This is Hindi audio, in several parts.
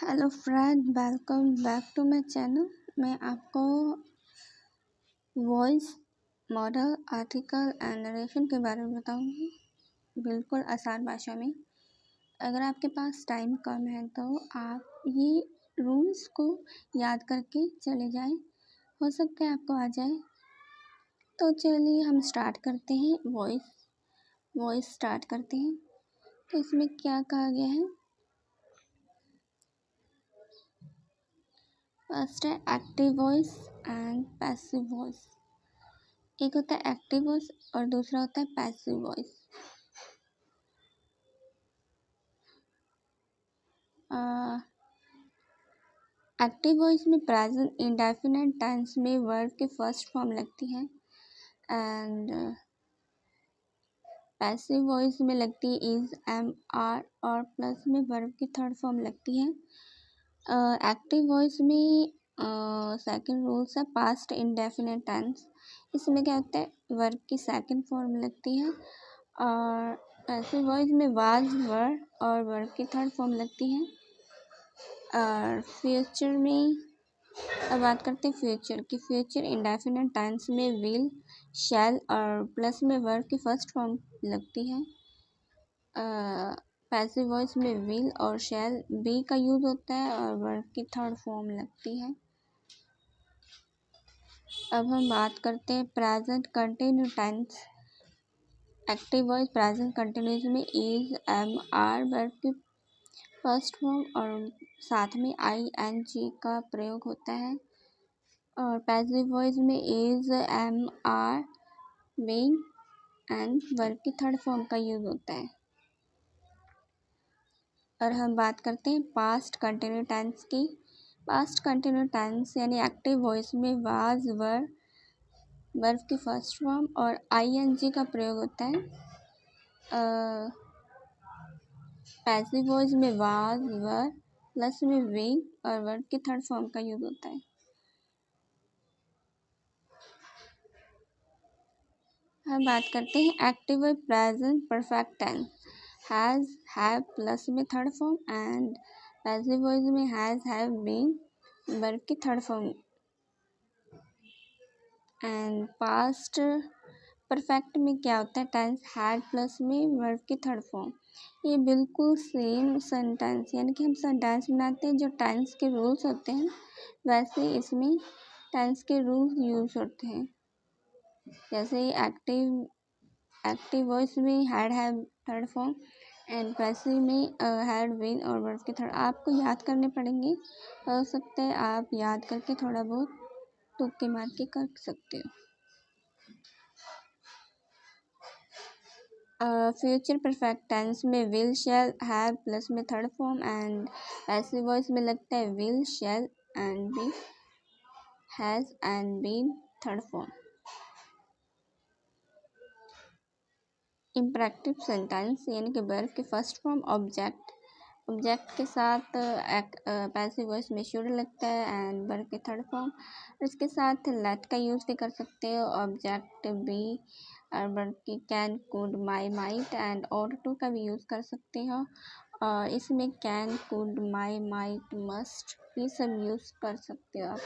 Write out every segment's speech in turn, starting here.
Hello friend, welcome back to my channel. मैं आपको voice modal article and narration के बारे में बताऊंगी, बिल्कुल आसान भाषा में। अगर आपके पास टाइम कम है तो आप ये रूल्स को याद करके चले जाएं, हो सकता है आपको आ जाए। तो चलिए हम स्टार्ट करते हैं। वॉइस स्टार्ट करते हैं। तो इसमें क्या कहा गया है? फर्स्ट है active voice and passive voice. एक होता है एक्टिव वॉइस और दूसरा होता है पैसिव वॉइस। एक्टिव वॉइस में प्रेजेंट इंडेफिनिट टेंस में वर्ब की फर्स्ट फॉर्म लगती है एंड पैसिव वॉइस में लगती है इज, एम, आर और प्लस में वर्ब की थर्ड फॉर्म लगती है। एक्टिव वॉइस में सेकंड रूल्स है पास्ट इंडेफिनिट टेंस। इसमें क्या होता है, वर्ब की सेकंड फॉर्म लगती है। और पैसिव वॉइस में वाज, वर और वर्ब की थर्ड फॉर्म लगती है। और फ्यूचर में अब बात करते हैं फ्यूचर की। फ्यूचर इंडेफिनिट टेंस में विल, शैल और प्लस में वर्ब की फर्स्ट फॉर्म लगती है। पैसिव वॉइस में विल और शैल बी का यूज होता है और वर्ब की थर्ड फॉर्म लगती है। अब हम बात करते हैं present continue tense. Active voice present continuous में इज, एम, आर वर्ब की फर्स्ट फॉर्म और साथ में आई एन जी का प्रयोग होता है। और पैसिव वॉइस में is, am, are, being and verb की थर्ड फॉर्म का यूज होता है। और हम बात करते हैं पास्ट कंटिन्यू टेंस की। पास्ट कंटिन्यू टेंस यानी एक्टिव वॉइस में वाज, वर वर्ब की फर्स्ट फॉर्म और आईएनजी का प्रयोग होता है। पैसिव वॉइस में वाज, वर प्लस में विंग और वर्ब की थर्ड फॉर्म का यूज होता है। हम बात करते हैं एक्टिव और present perfect tense. Has, have plus में third form and passive voice में हैज, हैव, बीन वर्ब की third form. And past perfect में क्या होता है, टेंस हैड प्लस में वर्ब की थर्ड फॉर्म। ये बिल्कुल सेम सेंटेंस, यानी कि हम सेंटेंस बनाते हैं जो टेंस के रूल्स होते हैं, वैसे इसमें टेंस के रूल्स यूज होते हैं। जैसे एक्टिव वॉइस में had, have third form and passive में हैड, बीन और वर्ब के थर्ड आपको याद करने पड़ेंगे। हो सकता है आप याद करके थोड़ा बहुत तुक्के मार के कर सकते हो। फ्यूचर परफेक्ट टेंस में विल, शैल, हैव प्लस में third form and passive voice में लगता है will, shall and be, has and been third form. Imperative sentence यानी कि वर्ब की फर्स्ट फॉर्म ऑब्जेक्ट के साथ पैसिव वॉइस में शुड लगता है एंड वर्ब के थर्ड फॉर्म। इसके साथ लेट का यूज़ भी कर सकते हो, ऑब्जेक्ट बी और वर्ब की can, could, my, might and और टू का भी यूज़ कर सकते हो। और इसमें can, could, my, might, must ये सब यूज़ कर सकते हो आप।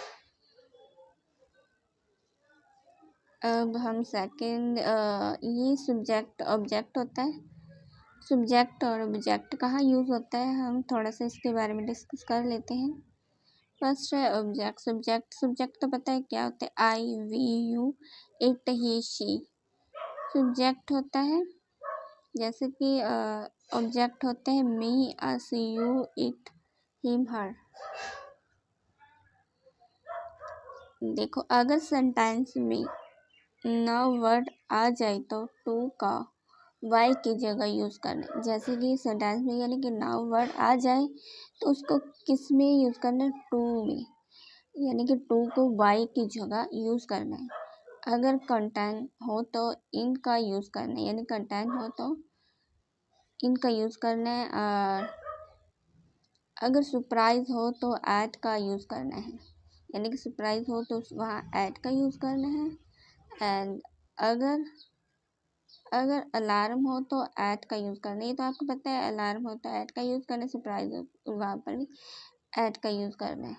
अब हम सेकंड ये सब्जेक्ट ऑब्जेक्ट होता है। सब्जेक्ट और ऑब्जेक्ट कहाँ यूज़ होता है, हम थोड़ा सा इसके बारे में डिस्कस कर लेते हैं। फर्स्ट है ऑब्जेक्ट। सब्जेक्ट तो पता है क्या होता है, I, we, you, it, he, she subject होता है। जैसे कि ऑब्जेक्ट होते हैं me, us, you, it, him, her. देखो अगर सेंटेंस में नाउ वर्ड आ जाए तो टू का वाई की जगह यूज़ करना है। जैसे कि सेंटेंस में यानी कि नाउ वर्ड आ जाए तो उसको किस में यूज़ करना है, टू में, यानी कि टू को वाई की जगह यूज़ करना है। अगर कंटेंट हो तो इन का यूज़ करना है, यानी कंटेंट हो तो इन का यूज़ करना है। और अगर सरप्राइज हो तो ऐट का यूज़ करना है, यानी कि सरप्राइज हो तो वहाँ ऐट का यूज़ करना है। एंड अगर अलार्म हो तो ऐट का यूज़ करना है। ये तो आपको पता है, अलार्म हो तो ऐट का यूज़ करना है, सरप्राइज हो वहाँ पर भी एट का यूज़ करना है।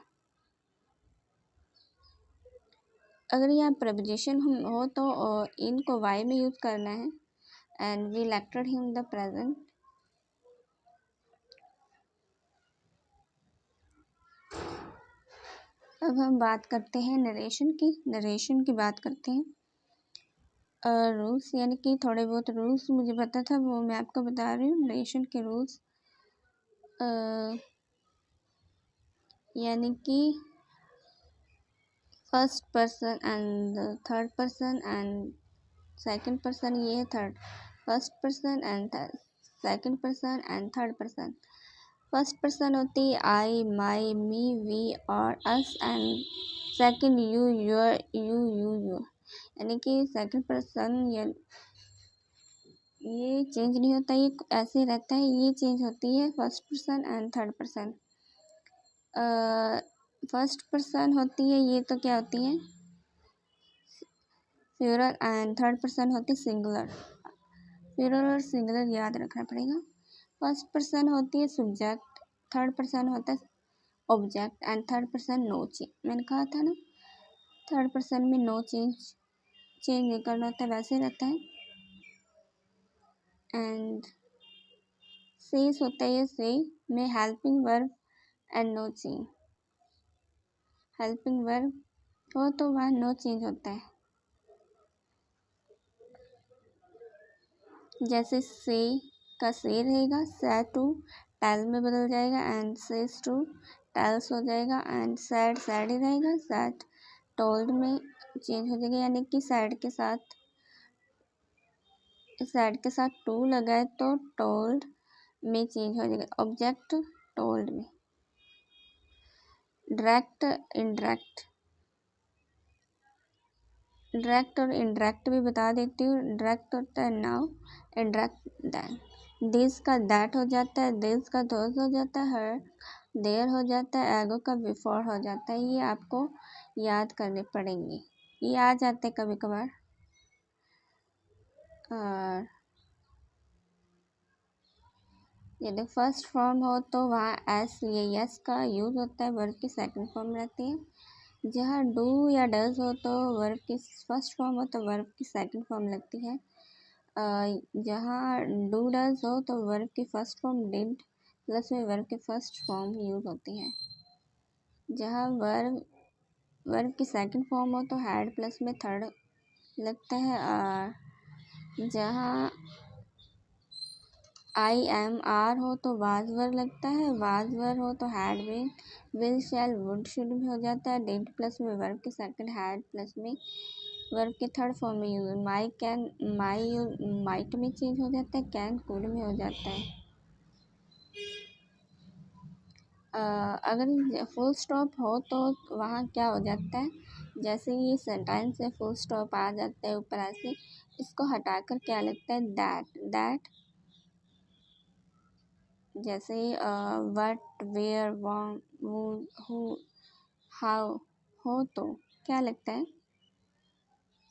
अगर यहाँ प्रपोजिशन हो तो इनको वाई में यूज़ करना है। And we elected him the present. अब हम बात करते हैं नरेशन की बात करते हैं। रूल्स यानी कि थोड़े बहुत रूल्स मुझे पता था वो मैं आपको बता रही हूँ। नरेशन के रूल्स यानी कि first person and third person and second person, ये है third. First person and second person and third person. First person होती है आई, माई, मी, वी और us. And second you, your, you यानी कि सेकंड पर्सन ये चेंज नहीं होता, ये ऐसे रहता है। ये चेंज होती है first person and third person. First person होती है ये तो क्या होती है प्लूरल, एंड थर्ड पर्सन होती है सिंगुलर। प्लूरल और सिंगुलर याद रखना पड़ेगा। फर्स्ट पर्सन होती है सब्जेक्ट, थर्ड पर्सन होता है object and third person no change. मैंने कहा था ना थर्ड पर्सन में नो चेंज नहीं करना होता, वैसे रहता है। एंड सेस होता है से में helping verb and no change. Helping verb हो तो वहाँ नो चेंज होता है। जैसे से का से रहेगा, से टू टेल में बदल जाएगा एंड सेस टू टेल्स हो जाएगा। एंड सैड सैड ही रहेगा, सैड टोल्ड में चेंज हो जाएगा। यानी कि सैड के साथ टू लगाए तो टोल्ड में चेंज हो जाएगा। ऑब्जेक्ट टोल्ड में। डायरेक्ट डायरेक्ट और इनडायरेक्ट भी बता देती हूँ। डायरेक्ट होता है नाउ, इनडायरेक्ट दैन। दिस का दैट हो जाता है, दिस का दोस हो जाता है, हर देयर हो जाता है, एगो का बिफोर हो जाता है। ये आपको याद करने पड़ेंगे, ये आ जाते कभी कभार। और यदि फर्स्ट फॉर्म हो तो वहाँ एस या यस का यूज़ होता है, वर्ब की सेकंड फॉर्म रहती है। जहाँ डू या डज हो तो वर्ब की फर्स्ट फॉर्म हो तो वर्ब की सेकंड फॉर्म लगती है। जहाँ डू डज हो तो वर्ब की फर्स्ट फॉर्म डिड प्लस में वर्ब की फर्स्ट फॉर्म यूज़ होती है। जहाँ वर्ब की सेकंड फॉर्म हो तो हैड प्लस में थर्ड लगता है। और जहाँ आई एम आर हो तो वाज वर्ब लगता है। वाज वर्ब हो तो had been, will, shall, would, should भी हो जाता है। डिड प्लस में वर्ब के सेकंड, हैड प्लस में वर्ब के थर्ड फॉर्म में यूज। माई कैन, माइट में चेंज हो जाता है, कैन कुड में हो जाता है। अगर फुल स्टॉप हो तो वहाँ क्या हो जाता है, जैसे ये सेंटेंस है फुल स्टॉप आ जाता है ऊपर ऐसे, इसको हटाकर क्या लगता है दैट। जैसे व्हाट, वेयर, हु, हाउ हो तो क्या लगता है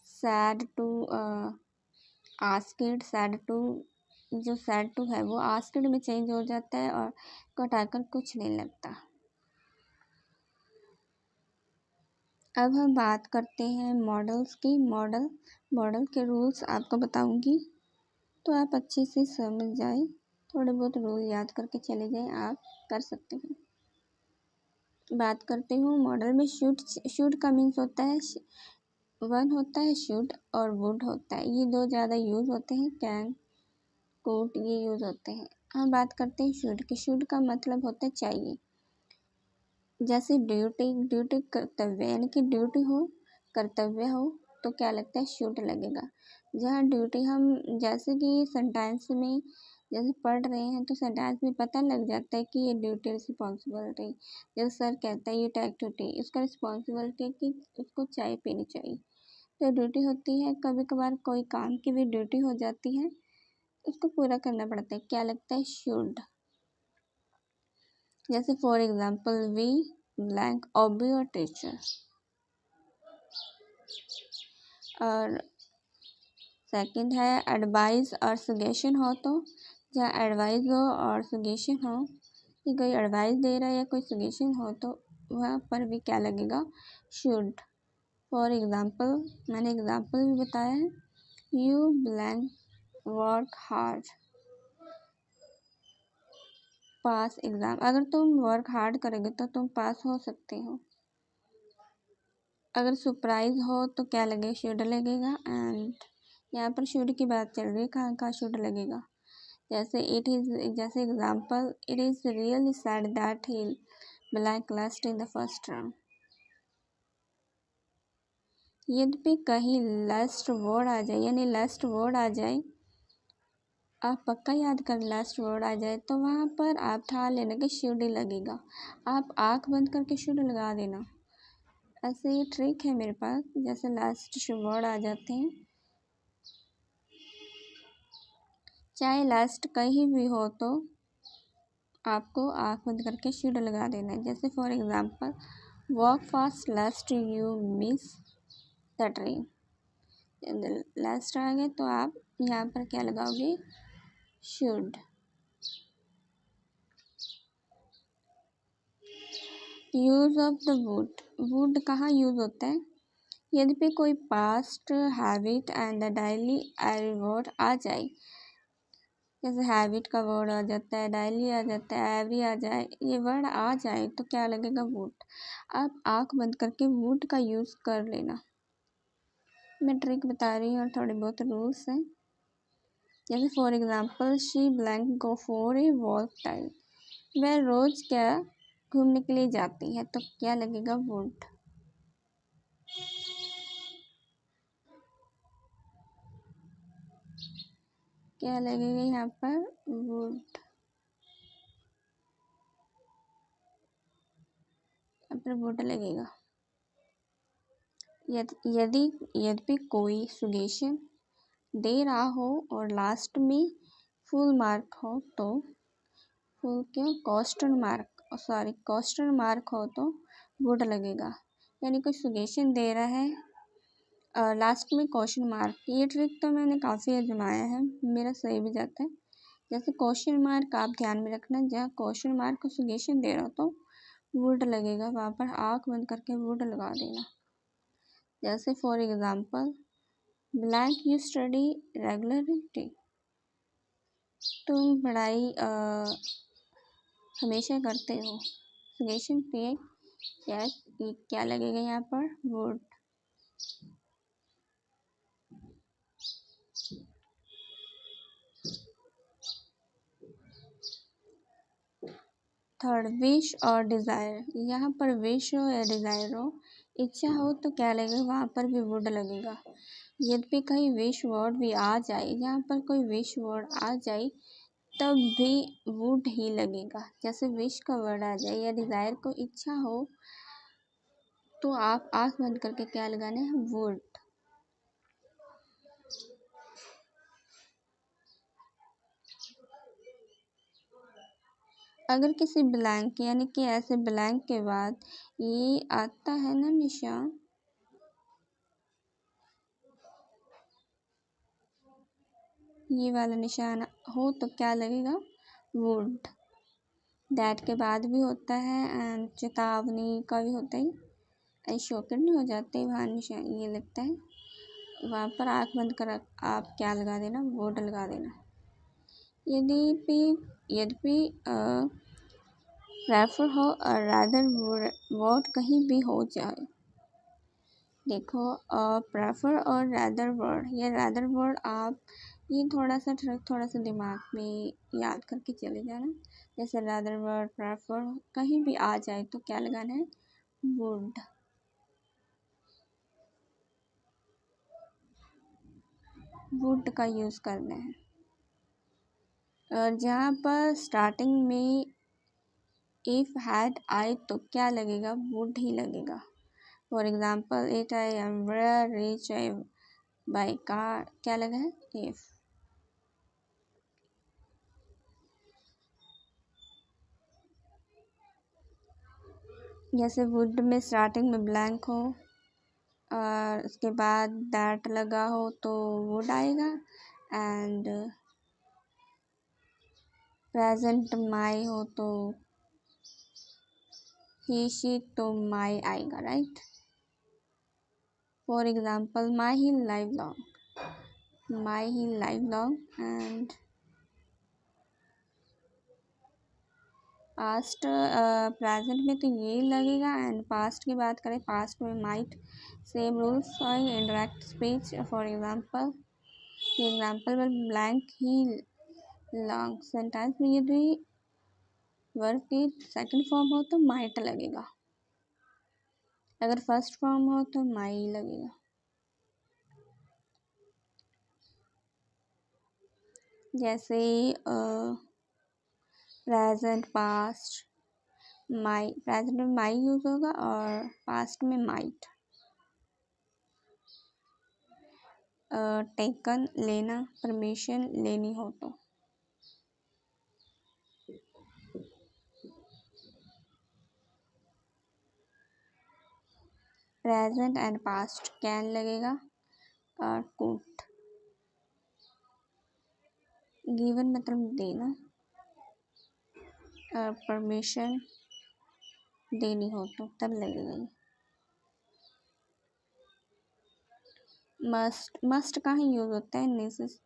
said to, asked, said to. जो सैड टू है वो आस्क्ड में चेंज हो जाता है और को हटाकर कुछ नहीं लगता। अब हम बात करते हैं मॉडल्स की। मॉडल के रूल्स आपको बताऊंगी तो आप अच्छे से समझ जाए। थोड़े बहुत रूल याद करके चले जाएं, आप कर सकते हैं। बात करते हूँ मॉडल में शुड का मीन्स होता है वन होता है शुड और वुड होता है, ये दो ज़्यादा यूज़ होते हैं। कैन, कुड ये यूज़ होते हैं। हम बात करते हैं शुड की। शुड का मतलब होता है चाहिए। जैसे ड्यूटी कर्तव्य, यानी कि ड्यूटी हो, कर्तव्य हो तो क्या लगता है शुड लगेगा। जहाँ ड्यूटी हम जैसे कि सेंटेंस में जैसे पढ़ रहे हैं तो सेंटेंस में पता लग जाता है कि ये ड्यूटी रिस्पॉन्सिबिलिटी। जैसे सर कहता है यू टेक टू टी, उसका रिस्पॉन्सिबिलिटी कि उसको चाय पीनी चाहिए। तो ड्यूटी होती है, कभी कभार कोई काम की भी ड्यूटी हो जाती है, उसको पूरा करना पड़ता है, क्या लगता है शुड। जैसे फॉर एग्जाम्पल वी ब्लैंक ऑबी और टीचर। और सेकंड है एडवाइस और सजेशन हो तो, जहाँ एडवाइस हो और सजेशन हो कि कोई एडवाइस दे रहा है या कोई सजेशन हो तो वहाँ पर भी क्या लगेगा, शुड। फॉर एग्ज़ाम्पल, मैंने एग्ज़ाम्पल भी बताया है, you blank work hard pass exam. अगर तुम वर्क हार्ड करोगे तो तुम पास हो सकते हो। अगर सरप्राइज हो तो क्या लगेगा, शुड लगेगा। एंड यहाँ पर शुड की बात चल रही है, कहाँ कहाँ शुड लगेगा। जैसे जैसे example, it is really sad that he blank last in the first term. यद्यपि कहीं लास्ट वर्ड आ जाए, यानी लास्ट वर्ड आ जाए, आप पक्का याद कर, लास्ट वर्ड आ जाए तो वहाँ पर आप ठान लेना कि शुड ही लगेगा। आप आँख बंद करके शुड लगा देना। ऐसे ये ट्रिक है मेरे पास, जैसे लास्ट वर्ड आ जाते हैं, चाहे लास्ट कहीं भी हो तो आपको आँख बंद करके शुड लगा देना है। जैसे for example, walk fast last you miss the train. Last आ गए तो आप यहाँ पर क्या लगाओगे, should. Use of the would, would कहाँ यूज़ होता है, यद्यपि कोई past habit and daily word आ जाए, जैसे हैबिट का वर्ड आ जाता है, डेली आ जाता है, एवरी आ जाए, ये वर्ड आ जाए तो क्या लगेगा, वुड। आप आँख बंद करके वुड का यूज़ कर लेना। मैं ट्रिक बता रही हूँ और थोड़े बहुत रूल्स हैं। जैसे for example, she blank go for a walk time, वह रोज़ क्या घूमने के लिए जाती है, तो क्या लगेगा, वुड। क्या लगेगा यहाँ पर, वुड। यहाँ पर वुड लगेगा। यद्यपि कोई सुगेशन दे रहा हो और लास्ट में फुल मार्क हो तो, फुल क्यों, क्वेश्चन मार्क हो तो वुड लगेगा। यानी कोई सुगेशन दे रहा है, लास्ट में क्वेश्चन मार्क। ये ट्रिक तो मैंने काफ़ी आजमाया है, मेरा सही भी जाता है। जैसे क्वेश्चन मार्क आप ध्यान में रखना, जहाँ क्वेश्चन मार्क को सुगेशन दे रहा हो तो वुड लगेगा, वहाँ पर आँख बंद करके वुड लगा देना। जैसे for example, blank you study regularly, तुम पढ़ाई हमेशा करते हो। सुगेशन पे क्या लगेगा यहाँ पर, वुड। थर्ड, विश और डिज़ायर। यहाँ पर विश हो या डिज़ायर हो, इच्छा हो तो क्या लगेगा, वहाँ पर भी वुड लगेगा। यद्यपि कहीं विश वर्ड भी आ जाए, यहाँ पर कोई विश वर्ड आ जाए तब भी वुड ही लगेगा। जैसे विश का वर्ड आ जाए या डिज़ायर को इच्छा हो तो आप आँख बंद करके क्या लगाना है, वुड। अगर किसी ब्लैंक, यानी कि ऐसे ब्लैंक के बाद ये आता है ना निशान, ये वाला निशान हो तो क्या लगेगा, वुड। दैट के बाद भी होता है एंड चेतावनी का भी होता है, ऐसे शॉकेट नहीं हो जाते, वहाँ निशान ये लगता है, वहाँ पर आँख बंद कर आप क्या लगा देना, वुड लगा देना। यद्यपि रेफर हो और रादर वर्ड कहीं भी हो जाए, देखो प्रेफर और रादर वर्ड, ये रादर वर्ड आप ये थोड़ा सा दिमाग में याद करके चले जाना। जैसे रादर वर्ड, प्रेफर कहीं भी आ जाए तो क्या लगाना है, वुड। वुड का यूज़ करना है। और जहाँ पर स्टार्टिंग में इफ हैड आए तो क्या लगेगा, वुड ही लगेगा। For example, it I am were rich I buy car, क्या लगा है, इफ। जैसे वुड में स्टार्टिंग में ब्लैंक हो और उसके बाद दैट लगा हो तो वुड आएगा, एंड प्रेजेंट माई हो तो ही शी तो माई आएगा, right. For example my he live long and past present में तो ये लगेगा, एंड पास्ट की बात करें पास्ट में माइट, सेम रूल्स और इंडायरेक्ट स्पीच। फॉर एग्जाम्पल में ब्लैंक ही लॉन्ग सेंटेंस में यदि वर्ब की सेकंड फॉर्म हो तो माइट लगेगा, अगर फर्स्ट फॉर्म हो तो माई लगेगा। जैसे प्रेजेंट पास्ट माई, प्रेजेंट में माई यूज होगा और पास्ट में माइट। टेकन लेना, परमिशन लेनी हो तो। प्रेजेंट एंड पास्ट कैन लगेगा और कुड। गिवन मतलब देना, और परमिशन देनी हो तो तब लगेगा। मस्ट कहाँ यूज होता है? नेसेस,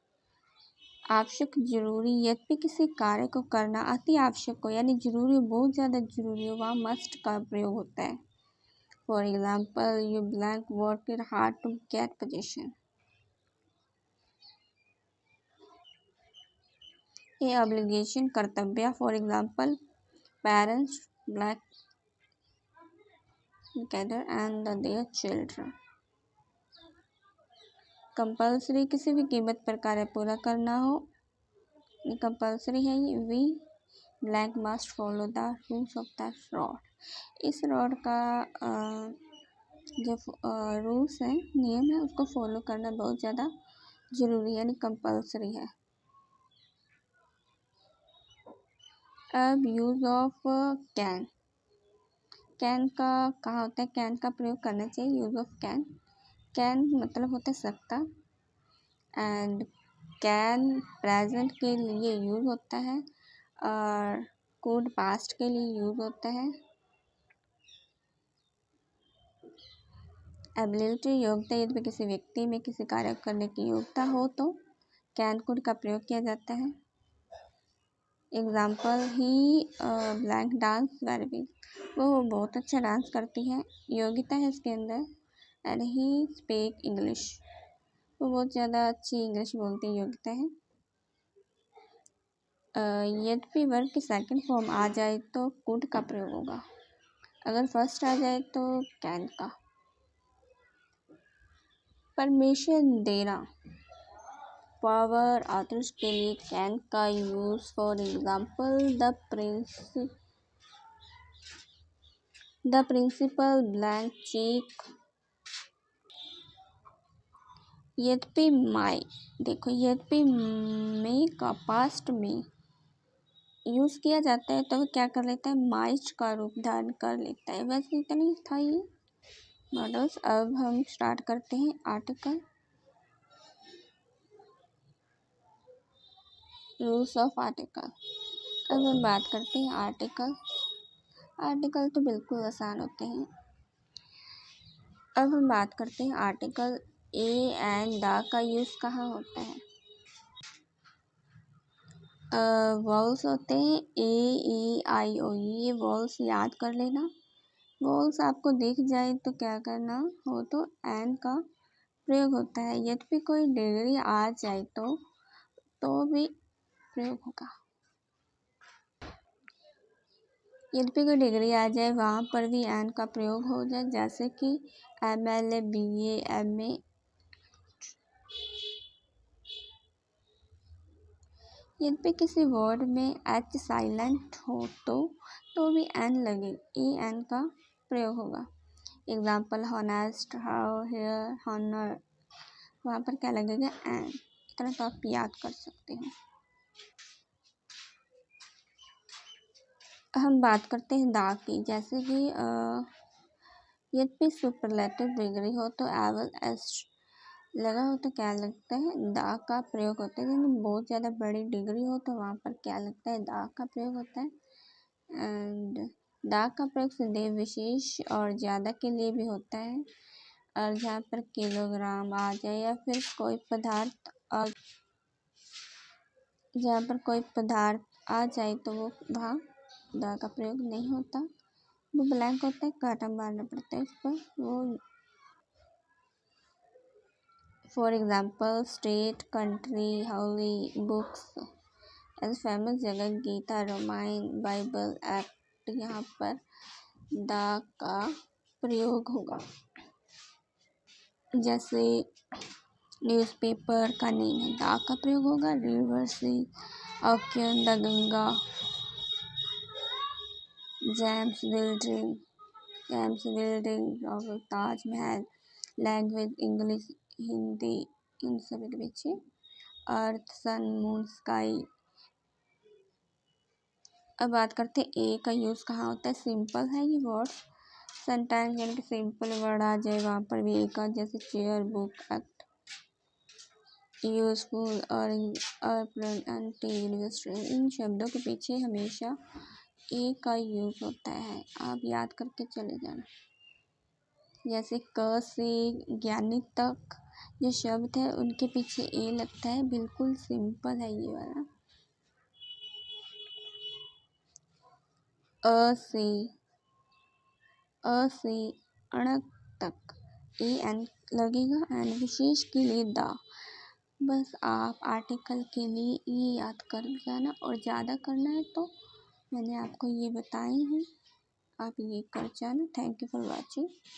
आवश्यक, जरूरी। यदि किसी कार्य को करना अति आवश्यक हो यानी जरूरी हो, बहुत ज़्यादा जरूरी हो, वहाँ मस्ट का प्रयोग होता है। For example you blank work hard to get position. ये ऑब्लिगेशन, कर्तव्य। For example parents blank together and their children. Compulsory, किसी भी कीमत पर कार्य पूरा करना हो, ये कंपल्सरी है। We blank must follow the rules of the road. इस रोड का जो रूल्स है, नियम है, उसको फॉलो करना बहुत ज़्यादा जरूरी है, यानी कंपल्सरी है। अब यूज ऑफ कैन। कैन का कहाँ होता है? कैन का प्रयोग करना चाहिए। यूज ऑफ कैन, कैन मतलब होता है सकता, एंड कैन प्रेजेंट के लिए यूज होता है और कुड पास्ट के लिए यूज होता है। एबिलिटी, योग्यता। यदि किसी व्यक्ति में किसी कार्य करने की योग्यता हो तो कैन कुड का प्रयोग किया जाता है। एग्जाम्पल ही ब्लैंक डांस वेरी वेल, वो बहुत अच्छा डांस करती है, योग्यता है इसके अंदर। एंड ही स्पीक इंग्लिश, वो बहुत ज़्यादा अच्छी इंग्लिश बोलती है, योग्यता है। यदि वर्ब की सेकंड फॉर्म आ जाए तो कुड का प्रयोग होगा, अगर फर्स्ट आ जाए तो कैन का। परमिशन देना, पावर ऑथर्स के लिए कैन का use. For example the principal blank check. यद्यपि माई, देखो यद्यपि मे का पास्ट में यूज किया जाता है तो क्या कर लेता है? माइट का रूप धारण कर लेता है। बस इतना ही था ये मॉडल्स। अब हम स्टार्ट करते हैं आर्टिकल, रूल्स ऑफ आर्टिकल। अब हम बात करते हैं आर्टिकल। आर्टिकल तो बिल्कुल आसान होते हैं। अब हम बात करते हैं आर्टिकल। ए एंड द का यूज कहाँ होता है? वॉल्स होते हैं, A E I O U, ये वॉल्स याद कर लेना। वॉल्स आपको दिख जाए तो क्या करना हो तो एन का प्रयोग होता है। यदि कोई डिग्री आ जाए तो भी प्रयोग होगा। यदि कोई डिग्री आ जाए वहाँ पर भी एन का प्रयोग हो जाए, जैसे कि MLA BA MA। यदि किसी वर्ड में एच साइलेंट हो तो भी एन लगे, एन का प्रयोग होगा। Example honest, hour, heir, honour, वहाँ पर क्या लगेगा? एन। इतना तो आप याद कर सकते हैं। हम बात करते हैं दा की, जैसे कि यदि सुपरलेटिव डिग्री हो तो एवल एस्ट लगा हो तो क्या लगता है? दा का प्रयोग होता है। लेकिन बहुत ज़्यादा बड़ी डिग्री हो तो वहाँ पर क्या लगता है? दा का प्रयोग होता है। एंड दा का प्रयोग सदैव विशेष और ज़्यादा के लिए भी होता है, और जहाँ पर किलोग्राम आ जाए या फिर कोई पदार्थ जहाँ पर कोई पदार्थ आ जाए तो वो वहाँ दा का प्रयोग नहीं होता, वो ब्लैंक होता है, काटा मारना पड़ता है उस पर वो। For example state, country, holy, books as famous जगह गीता, रामायण, बाइबल, एक्ट, यहाँ पर दा का प्रयोग होगा। जैसे न्यूज़पेपर का नेम है, दा का प्रयोग होगा। River, sea, ocean, the Ganga, James building और ताजमहल, लैंग्वेज इंग्लिश, हिंदी, इन सभी के पीछे अर्थ, सन, मून, स्काई। अब बात करते हैं ए का यूज़ कहाँ होता है। सिंपल है ये वर्ड, समटाइम्स यानी कि सिंपल वर्ड आ जाए वहाँ पर भी ए का, जैसे चेयर, बुक, एक्ट, यूजफुल और इन शब्दों के पीछे हमेशा ए का यूज होता है, आप याद करके चले जाना। जैसे क से ज्ञानी तक जो शब्द है उनके पीछे ए लगता है, बिल्कुल सिंपल है ये वाला। अ से अणक तक ए एन लगेगा, एन विशेष के लिए दा। बस आप आर्टिकल के लिए ये याद कर जाना, और ज़्यादा करना है तो मैंने आपको ये बताए हैं, आप ये कर जाना। Thank you for watching.